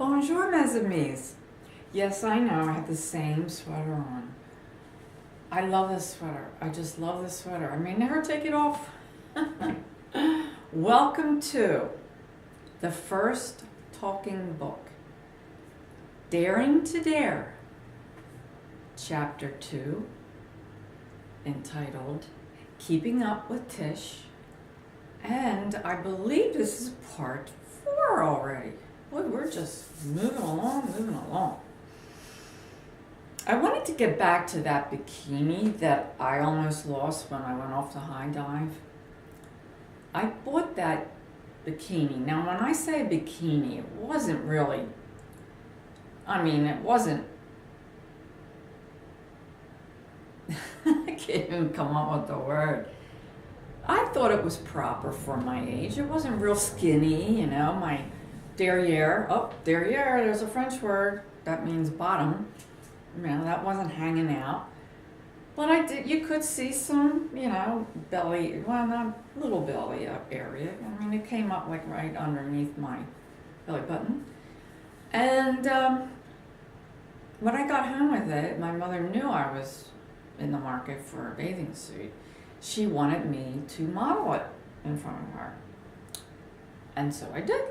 Bonjour, mes amis. Yes, I know, I have the same sweater on. I love this sweater. I just love this sweater. I may never take it off. Welcome to the first talking book, Daring to Dare, Chapter 2, entitled Keeping Up with Tish. And I believe this is part 4 already. Boy, we're just moving along. I wanted to get back to that bikini that I almost lost when I went off the high dive. I bought that bikini. Now, when I say bikini, it wasn't really, it wasn't, I can't even come up with the word. I thought it was proper for my age. It wasn't real skinny, my derriere. Oh, derriere, there's a French word. That means bottom. That wasn't hanging out. But you could see some, belly, well, not little belly area. It came up like right underneath my belly button. And when I got home with it, my mother knew I was in the market for a bathing suit. She wanted me to model it in front of her. And so I did.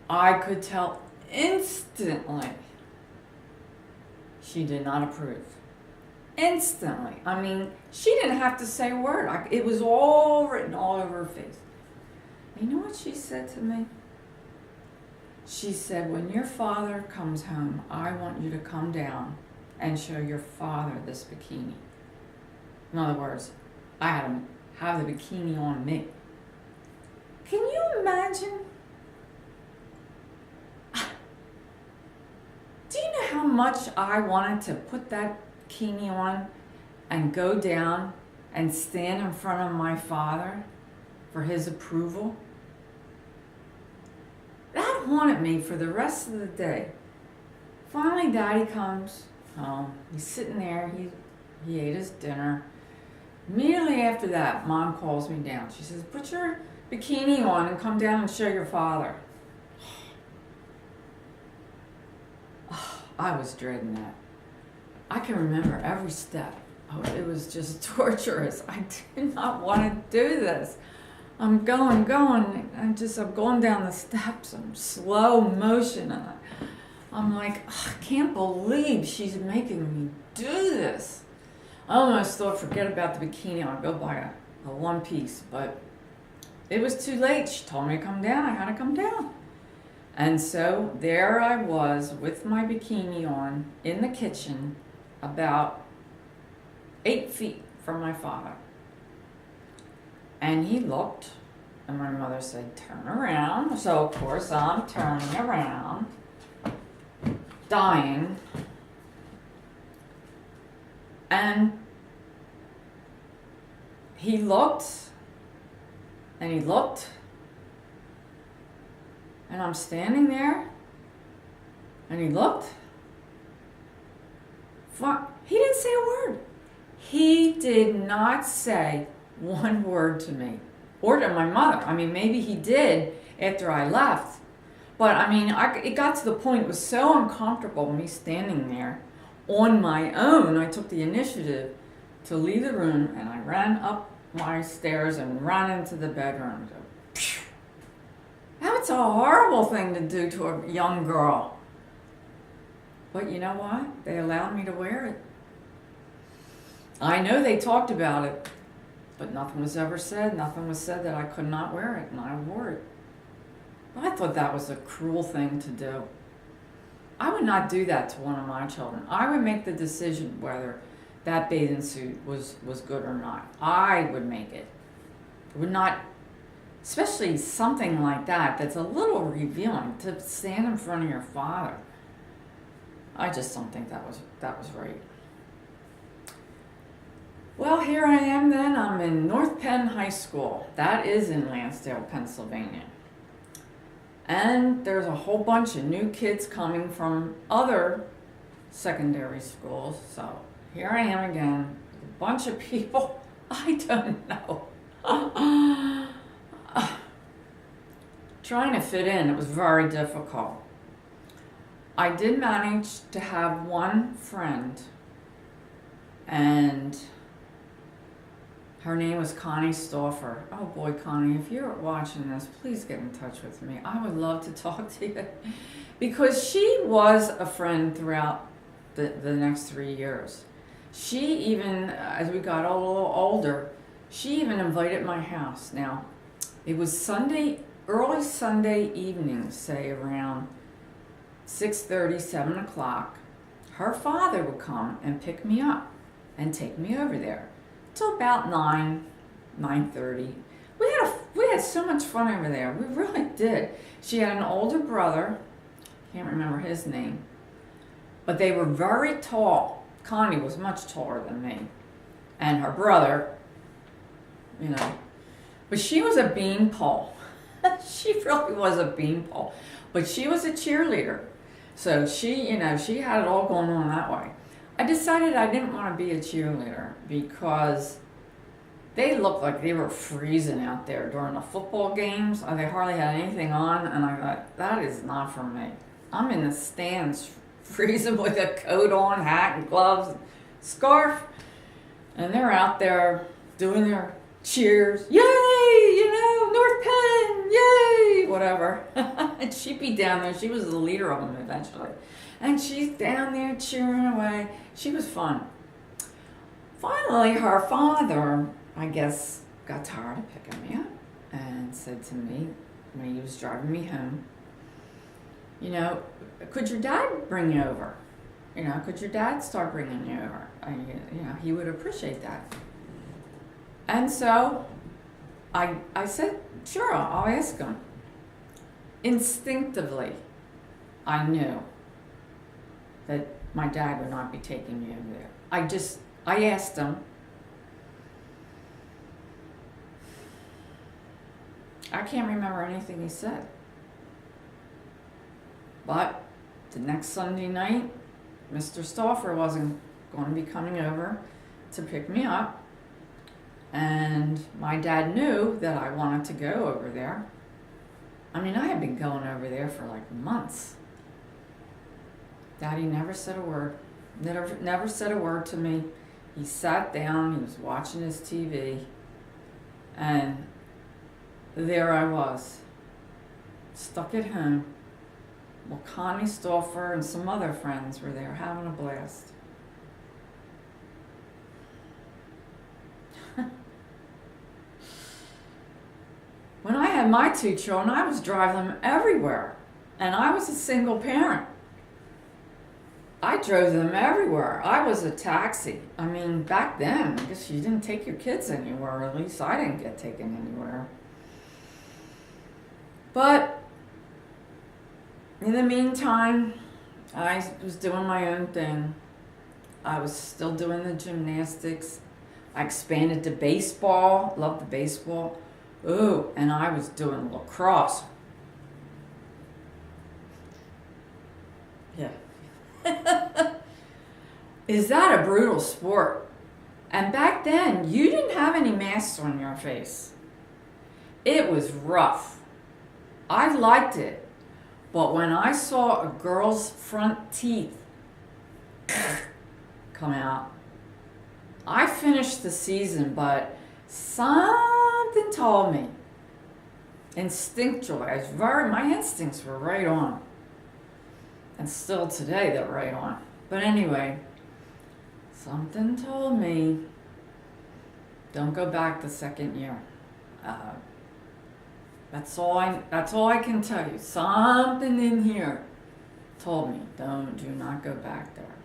I could tell instantly she did not approve. Instantly. She didn't have to say a word. It was all written all over her face. You know what she said to me? She said, when your father comes home, I want you to come down and show your father this bikini. In other words, I had to have the bikini on me. Can you imagine? Do you know how much I wanted to put that bikini on and go down and stand in front of my father for his approval? That haunted me for the rest of the day. Finally, Daddy comes home. He's sitting there. He ate his dinner. Immediately after that, Mom calls me down. She says, put your bikini on and come down and show your father. I was dreading that. I can remember every step. It was just torturous. I did not want to do this. I'm going. I'm going down the steps. I'm slow motion. And I'm like, I can't believe she's making me do this. I almost thought, forget about the bikini. I'll go buy a one piece. But it was too late. She told me to come down. I had to come down. And so there I was with my bikini on in the kitchen about 8 feet from my father. And he looked, and my mother said, turn around. So, of course, I'm turning around, dying. And he looked, and he looked, and I'm standing there, and he looked. He didn't say a word. He did not say one word to me or to my mother. Maybe he did after I left. But, it got to the point, it was so uncomfortable, me standing there on my own. I took the initiative to leave the room, and I ran up my stairs and ran into the bedroom. That's a horrible thing to do to a young girl. But you know what? They allowed me to wear it. I know they talked about it, but nothing was ever said. Nothing was said that I could not wear it, and I wore it. I thought that was a cruel thing to do. I would not do that to one of my children. I would make the decision whether that bathing suit was good or not. I would make it. I would not, especially something like that that's a little revealing, to stand in front of your father. I just don't think that was right. Well, here I am then. I'm in North Penn High School. That is in Lansdale, Pennsylvania. And there's a whole bunch of new kids coming from other secondary schools. So here I am again, with a bunch of people I don't know. trying to fit in, it was very difficult. I did manage to have one friend, and her name was Connie Stauffer. Oh boy, Connie, if you're watching this, please get in touch with me. I would love to talk to you. Because she was a friend throughout the next 3 years. She even, as we got a little older, she even invited my house. Now, it was Sunday, early Sunday evening, say around 6:30, 7 o'clock. Her father would come and pick me up and take me over there till about 9:30. We had so much fun over there. We really did. She had an older brother, can't remember his name, but they were very tall. Connie was much taller than me, and her brother, you know, but she was a beanpole. She really was a beanpole, but she was a cheerleader. So she had it all going on that way. I decided I didn't want to be a cheerleader because they looked like they were freezing out there during the football games. They hardly had anything on, and I thought, that is not for me. I'm in the stands freezing with a coat on, hat and gloves, scarf, and they're out there doing their cheers. Yay! North Penn! Yay! Whatever. And she'd be down there. She was the leader of them eventually. And she's down there cheering away. She was fun. Finally, her father, I guess, got tired of picking me up and said to me when he was driving me home, could your dad bring you over? Could your dad start bringing you over? He would appreciate that. And so I said, sure, I'll ask him. Instinctively, I knew that my dad would not be taking me over there. I asked him. I can't remember anything he said. But the next Sunday night, Mr. Stauffer wasn't going to be coming over to pick me up. And my dad knew that I wanted to go over there. I had been going over there for like months. Daddy never said a word. Never said a word to me. He sat down, he was watching his TV, and there I was, stuck at home. Well, Connie Stauffer and some other friends were there having a blast. When I had my 2 children, I was driving them everywhere, and I was a single parent. I drove them everywhere. I was a taxi. Back then, I guess you didn't take your kids anywhere, or at least I didn't get taken anywhere. But in the meantime, I was doing my own thing. I was still doing the gymnastics. I expanded to baseball. Loved the baseball. Ooh, and I was doing lacrosse. Yeah. Is that a brutal sport? And back then, you didn't have any masks on your face. It was rough. I liked it. But when I saw a girl's front teeth come out, I finished the season, but something told me, instinctually, my instincts were right on. And still today, they're right on. But anyway, something told me, don't go back the second year. That's all I can tell you. Something in here told me, do not go back there.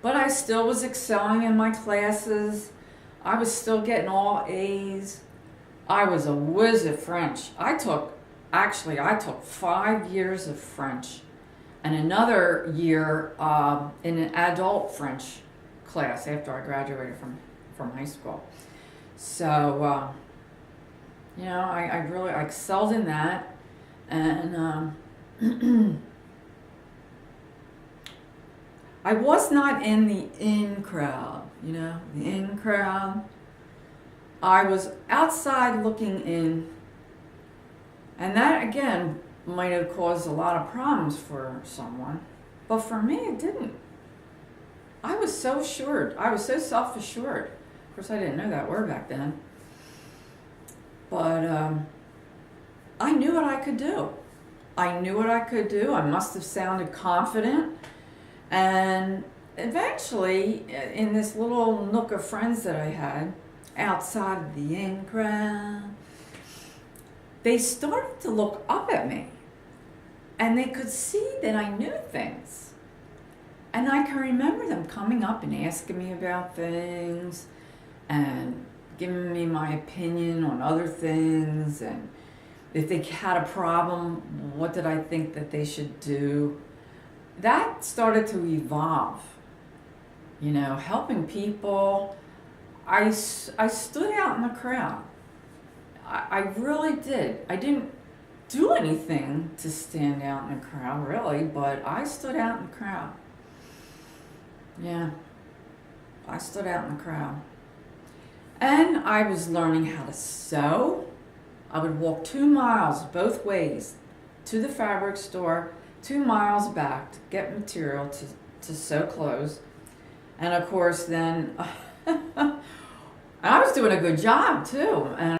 But I still was excelling in my classes. I was still getting all A's. I was a whiz at French. I took 5 years of French and another year in an adult French class after I graduated from high school. So, I really excelled in that. And I was not in the in crowd, the in crowd. I was outside looking in And that, again, might have caused a lot of problems for someone. But for me, it didn't. I was so assured. I was so self-assured. Of course, I didn't know that word back then. But I knew what I could do. I knew what I could do. I must have sounded confident. And eventually, in this little nook of friends that I had, outside of the in crowd, they started to look up at me. And they could see that I knew things. And I can remember them coming up and asking me about things and giving me my opinion on other things. And if they had a problem, what did I think that they should do? That started to evolve. You know, helping people. I stood out in the crowd. I really did. I didn't do anything to stand out in the crowd, really, but I stood out in the crowd. Yeah, I stood out in the crowd. And I was learning how to sew. I would walk 2 miles both ways to the fabric store, 2 miles back to get material to sew clothes. And of course, then I was doing a good job too. And